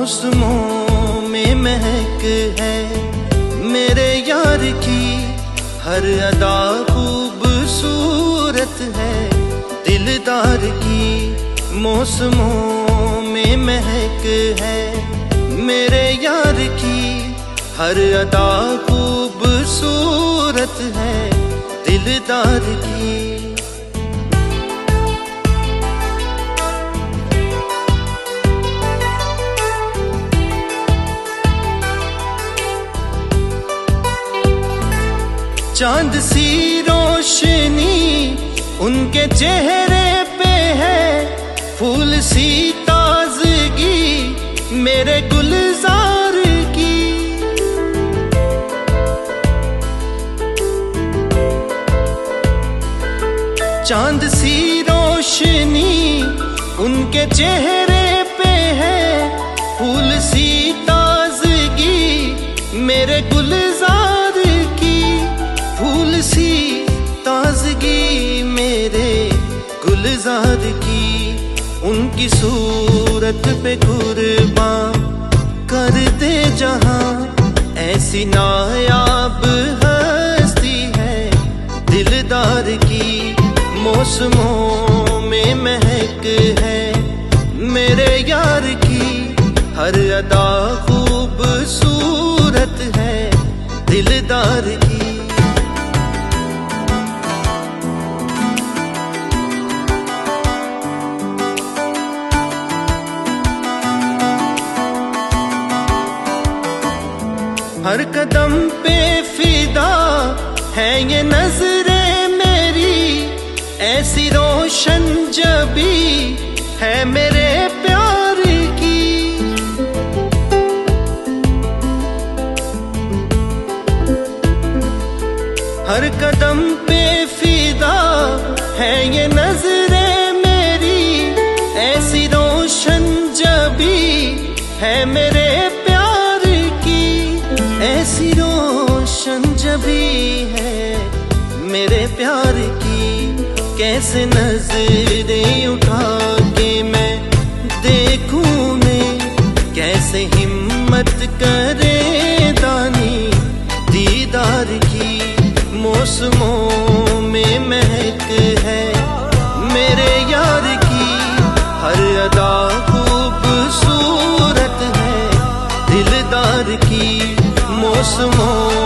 मौसमों में महक है मेरे यार की, हर अदा खूबसूरत है दिलदार की। मौसमों में महक है मेरे यार की, हर अदा खूबसूरत है दिलदार की। चांद सी रोशनी उनके चेहरे पे है, फूल सी ताजगी मेरे गुलजार की। चांद सी रोशनी उनके चेहरे पे है, फूल सी ताजगी मेरे गुलजार की। फूल सी ताजगी मेरे गुलजार की, उनकी सूरत पे कुर्बान कर दे जहां, ऐसी नायाब हस्ती है दिलदार की। मौसमों में महक है मेरे यार की, हर अदा खूबसूरत है दिलदार की। हर कदम पे फिदा है ये नजरें मेरी, ऐसी रोशन जबी है मेरे प्यार की। हर कदम पे फिदा है ये नजरें मेरी, ऐसी रोशन जबी है मेरे ऐसी रोशन जबी है मेरे प्यार की। कैसे नजरें उठा के मैं देखूं ने, कैसे हिम्मत करे दानी दीदार की। मौसमों में महक है मेरे यार की, हर अदा खूबसूरत है दिलदार की। मौसमों